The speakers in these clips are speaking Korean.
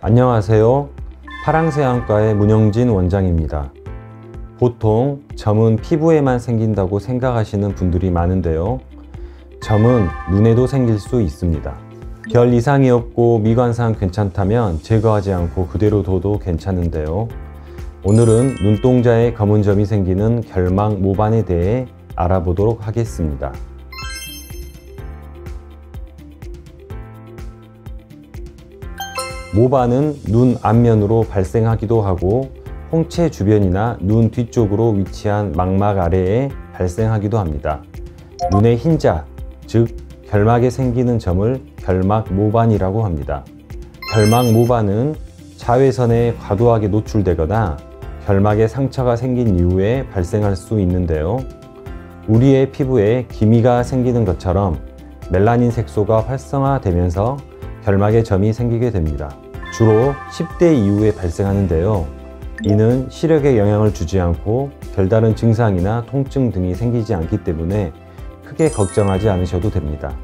안녕하세요. 파랑새안과의 문영진 원장입니다. 보통 점은 피부에만 생긴다고 생각하시는 분들이 많은데요. 점은 눈에도 생길 수 있습니다. 별 이상이 없고 미관상 괜찮다면 제거하지 않고 그대로 둬도 괜찮은데요. 오늘은 눈동자에 검은 점이 생기는 결막 모반에 대해 알아보도록 하겠습니다. 모반은 눈 앞면으로 발생하기도 하고 홍채 주변이나 눈 뒤쪽으로 위치한 망막 아래에 발생하기도 합니다. 눈의 흰자, 즉 결막에 생기는 점을 결막 모반이라고 합니다. 결막 모반은 자외선에 과도하게 노출되거나 결막에 상처가 생긴 이후에 발생할 수 있는데요. 우리의 피부에 기미가 생기는 것처럼 멜라닌 색소가 활성화되면서 결막에 점이 생기게 됩니다. 주로 10대 이후에 발생하는데요. 이는 시력에 영향을 주지 않고 별다른 증상이나 통증 등이 생기지 않기 때문에 크게 걱정하지 않으셔도 됩니다.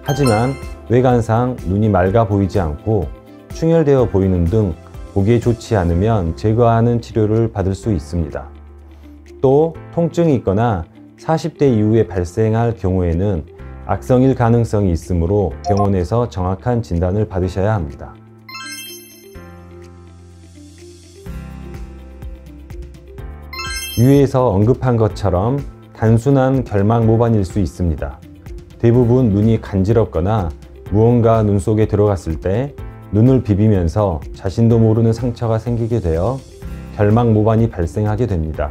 하지만 외관상 눈이 맑아 보이지 않고 충혈되어 보이는 등 보기에 좋지 않으면 제거하는 치료를 받을 수 있습니다. 또 통증이 있거나 40대 이후에 발생할 경우에는 악성일 가능성이 있으므로 병원에서 정확한 진단을 받으셔야 합니다. 위에서 언급한 것처럼 단순한 결막 모반일 수 있습니다. 대부분 눈이 간지럽거나 무언가 눈 속에 들어갔을 때 눈을 비비면서 자신도 모르는 상처가 생기게 되어 결막 모반이 발생하게 됩니다.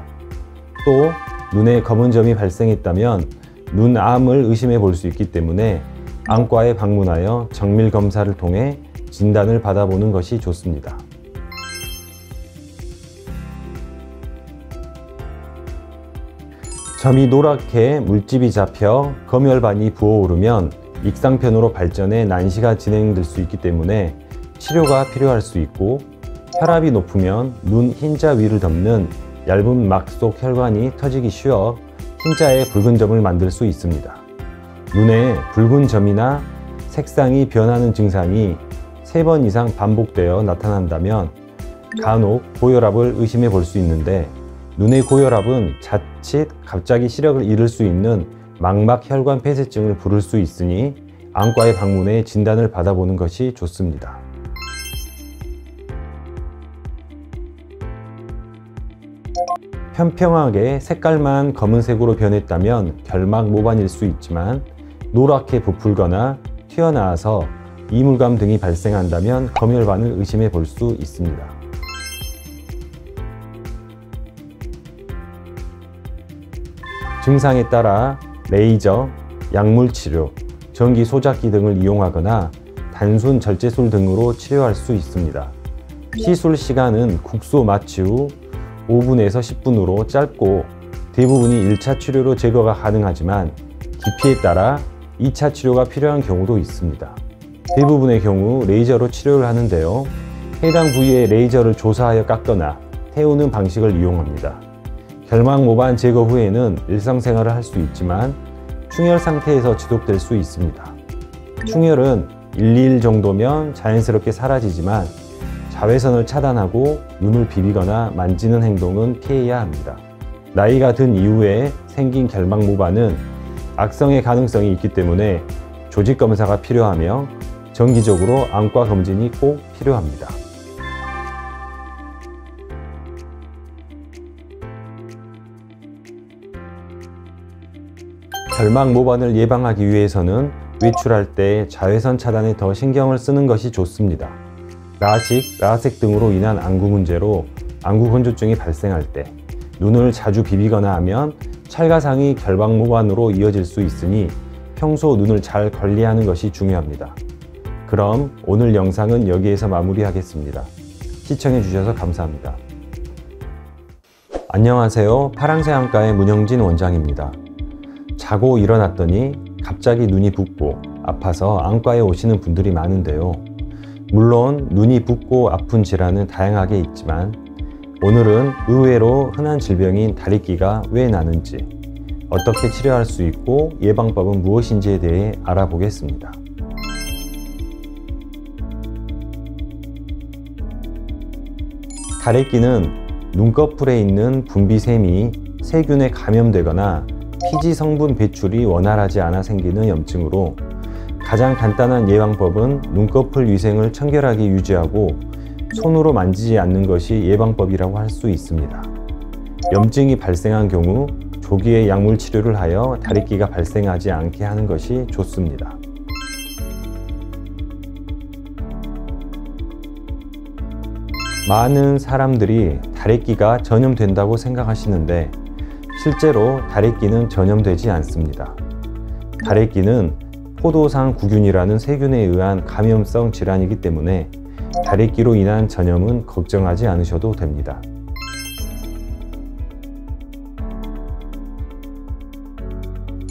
또 눈에 검은 점이 발생했다면 눈암을 의심해 볼 수 있기 때문에 안과에 방문하여 정밀 검사를 통해 진단을 받아보는 것이 좋습니다. 점이 노랗게 물집이 잡혀 검혈반이 부어오르면 익상편으로 발전해 난시가 진행될 수 있기 때문에 치료가 필요할 수 있고, 혈압이 높으면 눈 흰자 위를 덮는 얇은 막 속 혈관이 터지기 쉬워 흰자에 붉은 점을 만들 수 있습니다. 눈에 붉은 점이나 색상이 변하는 증상이 3번 이상 반복되어 나타난다면 간혹 고혈압을 의심해 볼 수 있는데, 눈의 고혈압은 자칫 갑자기 시력을 잃을 수 있는 망막 혈관 폐쇄증을 부를 수 있으니 안과에 방문해 진단을 받아보는 것이 좋습니다. 평평하게 색깔만 검은색으로 변했다면 결막 모반일 수 있지만, 노랗게 부풀거나 튀어나와서 이물감 등이 발생한다면 검혈반을 의심해 볼 수 있습니다. 증상에 따라 레이저, 약물치료, 전기 소작기 등을 이용하거나 단순 절제술 등으로 치료할 수 있습니다. 시술 시간은 국소 마취 후 5분에서 10분으로 짧고 대부분이 1차 치료로 제거가 가능하지만 기피에 따라 2차 치료가 필요한 경우도 있습니다. 대부분의 경우 레이저로 치료를 하는데요. 해당 부위에 레이저를 조사하여 깎거나 태우는 방식을 이용합니다. 결막 모반 제거 후에는 일상생활을 할 수 있지만 충혈 상태에서 지속될 수 있습니다. 충혈은 1, 2일 정도면 자연스럽게 사라지지만 자외선을 차단하고 눈을 비비거나 만지는 행동은 피해야 합니다. 나이가 든 이후에 생긴 결막 모반은 악성의 가능성이 있기 때문에 조직 검사가 필요하며 정기적으로 안과 검진이 꼭 필요합니다. 결막 모반을 예방하기 위해서는 외출할 때 자외선 차단에 더 신경을 쓰는 것이 좋습니다. 라식, 라섹 등으로 인한 안구 문제로 안구 건조증이 발생할 때 눈을 자주 비비거나 하면 찰가상이 결막 모반으로 이어질 수 있으니 평소 눈을 잘 관리하는 것이 중요합니다. 그럼 오늘 영상은 여기에서 마무리하겠습니다. 시청해 주셔서 감사합니다. 안녕하세요. 파랑새안과의 문영진 원장입니다. 자고 일어났더니 갑자기 눈이 붓고 아파서 안과에 오시는 분들이 많은데요. 물론 눈이 붓고 아픈 질환은 다양하게 있지만 오늘은 의외로 흔한 질병인 다리끼가 왜 나는지, 어떻게 치료할 수 있고 예방법은 무엇인지에 대해 알아보겠습니다. 다래끼는 눈꺼풀에 있는 분비샘이 세균에 감염되거나 피지 성분 배출이 원활하지 않아 생기는 염증으로 가장 간단한 예방법은 눈꺼풀 위생을 청결하게 유지하고 손으로 만지지 않는 것이 예방법이라고 할 수 있습니다. 염증이 발생한 경우 조기에 약물 치료를 하여 다래끼가 발생하지 않게 하는 것이 좋습니다. 많은 사람들이 다래끼가 전염된다고 생각하시는데 실제로 다래끼는 전염되지 않습니다. 다래끼는 포도상 구균이라는 세균에 의한 감염성 질환이기 때문에 다래끼로 인한 전염은 걱정하지 않으셔도 됩니다.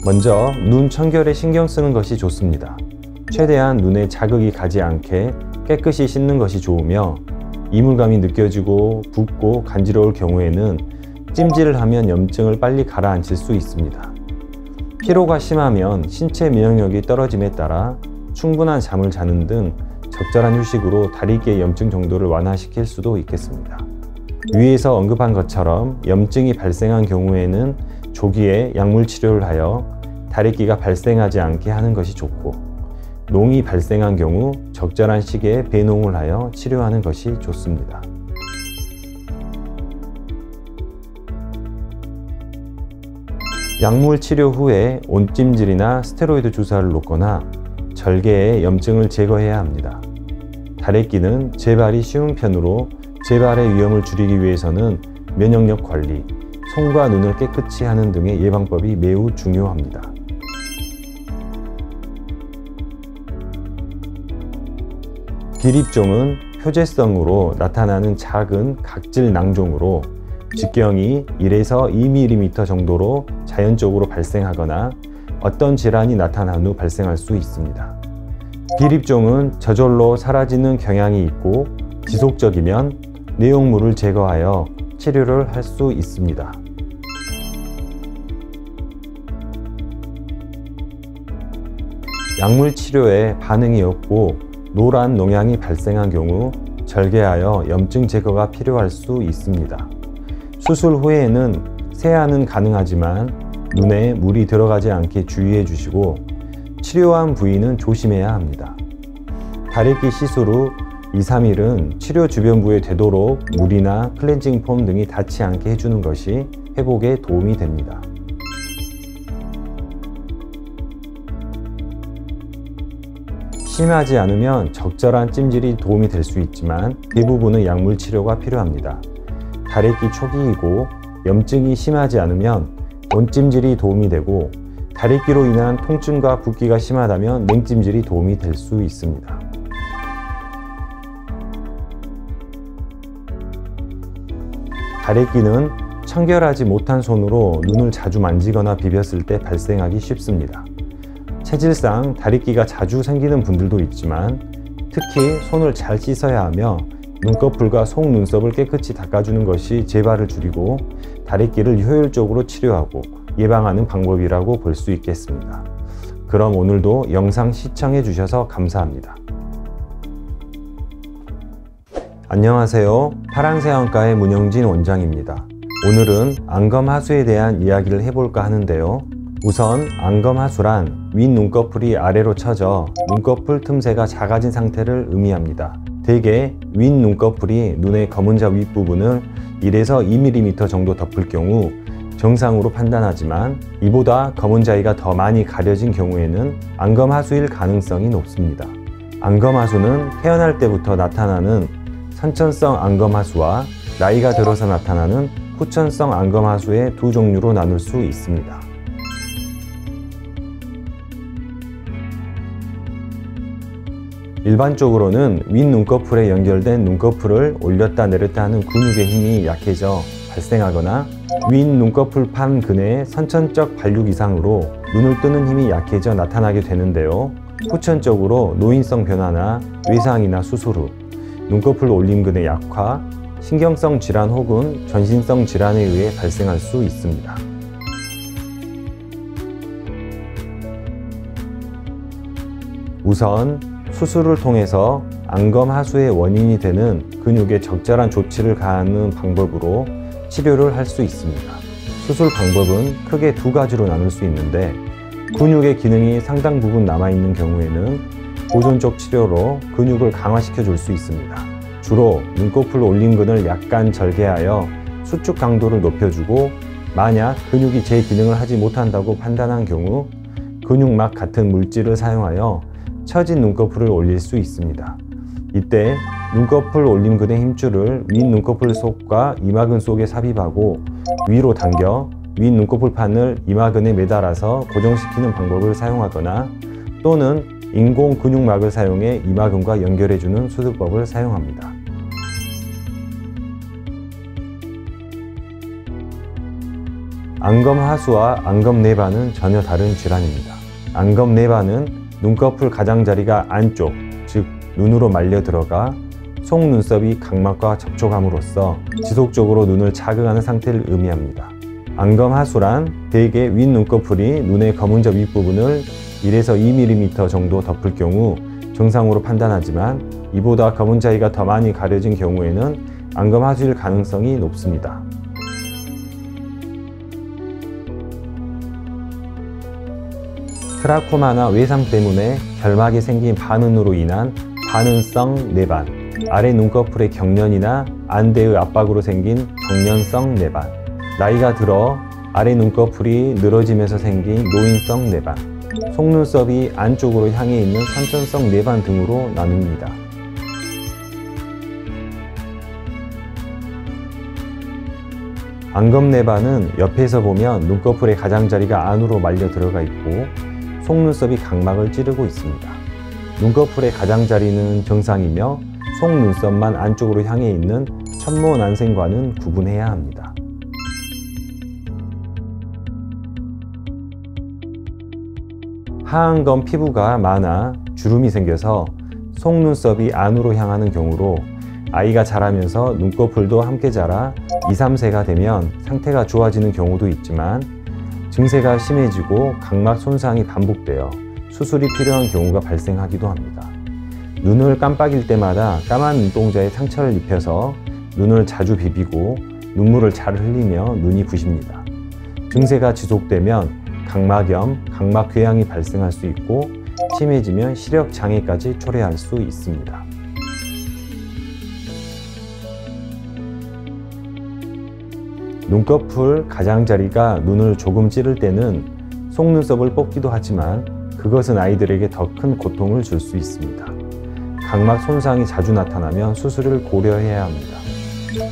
먼저 눈 청결에 신경 쓰는 것이 좋습니다. 최대한 눈에 자극이 가지 않게 깨끗이 씻는 것이 좋으며 이물감이 느껴지고 붓고 간지러울 경우에는 찜질을 하면 염증을 빨리 가라앉힐 수 있습니다. 피로가 심하면 신체 면역력이 떨어짐에 따라 충분한 잠을 자는 등 적절한 휴식으로 다래끼의 염증 정도를 완화시킬 수도 있겠습니다. 위에서 언급한 것처럼 염증이 발생한 경우에는 조기에 약물 치료를 하여 다래끼가 발생하지 않게 하는 것이 좋고, 농이 발생한 경우 적절한 시기에 배농을 하여 치료하는 것이 좋습니다. 약물 치료 후에 온찜질이나 스테로이드 주사를 놓거나 절개에 염증을 제거해야 합니다. 다래끼는 재발이 쉬운 편으로 재발의 위험을 줄이기 위해서는 면역력 관리, 손과 눈을 깨끗이 하는 등의 예방법이 매우 중요합니다. 비립종은 표재성으로 나타나는 작은 각질 낭종으로 직경이 1에서 2mm 정도로 자연적으로 발생하거나 어떤 질환이 나타난 후 발생할 수 있습니다. 비립종은 저절로 사라지는 경향이 있고 지속적이면 내용물을 제거하여 치료를 할 수 있습니다. 약물 치료에 반응이 없고 노란 농양이 발생한 경우 절개하여 염증 제거가 필요할 수 있습니다. 수술 후에는 세안은 가능하지만 눈에 물이 들어가지 않게 주의해 주시고 치료한 부위는 조심해야 합니다. 다래끼 시술 후 2-3일은 치료 주변부에 되도록 물이나 클렌징 폼 등이 닿지 않게 해주는 것이 회복에 도움이 됩니다. 심하지 않으면 적절한 찜질이 도움이 될 수 있지만 대부분은 약물 치료가 필요합니다. 다래끼 초기이고 염증이 심하지 않으면 온찜질이 도움이 되고, 다래끼로 인한 통증과 붓기가 심하다면 냉찜질이 도움이 될 수 있습니다. 다래끼는 청결하지 못한 손으로 눈을 자주 만지거나 비볐을 때 발생하기 쉽습니다. 체질상 다래끼가 자주 생기는 분들도 있지만 특히 손을 잘 씻어야 하며 눈꺼풀과 속눈썹을 깨끗이 닦아주는 것이 재발을 줄이고 다래끼를 효율적으로 치료하고 예방하는 방법이라고 볼 수 있겠습니다. 그럼 오늘도 영상 시청해 주셔서 감사합니다. 안녕하세요. 파랑새안과의 문영진 원장입니다. 오늘은 안검하수에 대한 이야기를 해볼까 하는데요. 우선 안검하수란 윗눈꺼풀이 아래로 처져 눈꺼풀 틈새가 작아진 상태를 의미합니다. 대개 윗눈꺼풀이 눈의 검은자 윗부분을 1에서 2mm 정도 덮을 경우 정상으로 판단하지만 이보다 검은자위가 더 많이 가려진 경우에는 안검하수일 가능성이 높습니다. 안검하수는 태어날 때부터 나타나는 선천성 안검하수와 나이가 들어서 나타나는 후천성 안검하수의 두 종류로 나눌 수 있습니다. 일반적으로는 윗눈꺼풀에 연결된 눈꺼풀을 올렸다 내렸다 하는 근육의 힘이 약해져 발생하거나 윗눈꺼풀판 근의 선천적 발육 이상으로 눈을 뜨는 힘이 약해져 나타나게 되는데요. 후천적으로 노인성 변화나 외상이나 수술 후 눈꺼풀 올림근의 약화, 신경성 질환 혹은 전신성 질환에 의해 발생할 수 있습니다. 우선 수술을 통해서 안검하수의 원인이 되는 근육에 적절한 조치를 가하는 방법으로 치료를 할 수 있습니다. 수술 방법은 크게 두 가지로 나눌 수 있는데, 근육의 기능이 상당 부분 남아있는 경우에는 보존적 치료로 근육을 강화시켜 줄 수 있습니다. 주로 눈꺼풀 올림근을 약간 절개하여 수축 강도를 높여주고, 만약 근육이 제 기능을 하지 못한다고 판단한 경우 근육막 같은 물질을 사용하여 처진 눈꺼풀을 올릴 수 있습니다. 이때 눈꺼풀 올림근의 힘줄을 윗 눈꺼풀 속과 이마근 속에 삽입하고 위로 당겨 윗 눈꺼풀판을 이마근에 매달아서 고정시키는 방법을 사용하거나, 또는 인공 근육막을 사용해 이마근과 연결해주는 수술법을 사용합니다. 안검하수와 안검내반은 전혀 다른 질환입니다. 안검내반은 눈꺼풀 가장자리가 안쪽, 즉 눈으로 말려 들어가 속눈썹이 각막과 접촉함으로써 지속적으로 눈을 자극하는 상태를 의미합니다. 안검하수란 대개 윗눈꺼풀이 눈의 검은접 윗부분을 1에서 2mm 정도 덮을 경우 정상으로 판단하지만, 이보다 검은 자위가 더 많이 가려진 경우에는 안검하수일 가능성이 높습니다. 트라코마나 외상 때문에 결막이 생긴 반은으로 인한 반은성 내반, 아래 눈꺼풀의 경련이나 안대의 압박으로 생긴 경련성 내반, 나이가 들어 아래 눈꺼풀이 늘어지면서 생긴 노인성 내반, 속눈썹이 안쪽으로 향해 있는 선천성 내반 등으로 나뉩니다. 안검내반은 옆에서 보면 눈꺼풀의 가장자리가 안으로 말려 들어가 있고 속눈썹이 각막을 찌르고 있습니다. 눈꺼풀의 가장자리는 정상이며 속눈썹만 안쪽으로 향해 있는 천모난생과는 구분해야 합니다. 하안검 피부가 많아 주름이 생겨서 속눈썹이 안으로 향하는 경우로 아이가 자라면서 눈꺼풀도 함께 자라 2, 3세가 되면 상태가 좋아지는 경우도 있지만, 증세가 심해지고 각막 손상이 반복되어 수술이 필요한 경우가 발생하기도 합니다. 눈을 깜빡일 때마다 까만 눈동자에 상처를 입혀서 눈을 자주 비비고 눈물을 잘 흘리며 눈이 부십니다. 증세가 지속되면 각막염, 각막궤양이 발생할 수 있고 심해지면 시력장애까지 초래할 수 있습니다. 눈꺼풀 가장자리가 눈을 조금 찌를 때는 속눈썹을 뽑기도 하지만, 그것은 아이들에게 더 큰 고통을 줄 수 있습니다. 각막 손상이 자주 나타나면 수술을 고려해야 합니다.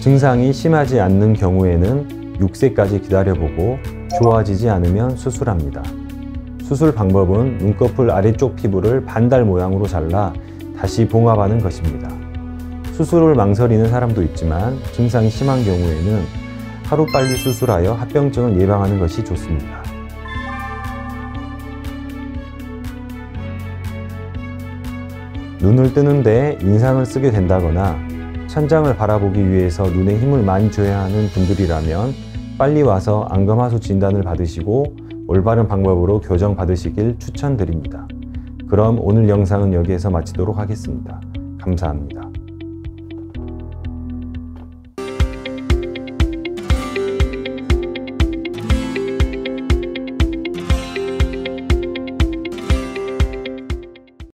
증상이 심하지 않는 경우에는 6세까지 기다려보고 좋아지지 않으면 수술합니다. 수술 방법은 눈꺼풀 아래쪽 피부를 반달 모양으로 잘라 다시 봉합하는 것입니다. 수술을 망설이는 사람도 있지만, 증상이 심한 경우에는 하루빨리 수술하여 합병증을 예방하는 것이 좋습니다. 눈을 뜨는데 인상을 쓰게 된다거나 천장을 바라보기 위해서 눈에 힘을 많이 줘야 하는 분들이라면 빨리 와서 안검하수 진단을 받으시고 올바른 방법으로 교정 받으시길 추천드립니다. 그럼 오늘 영상은 여기에서 마치도록 하겠습니다. 감사합니다.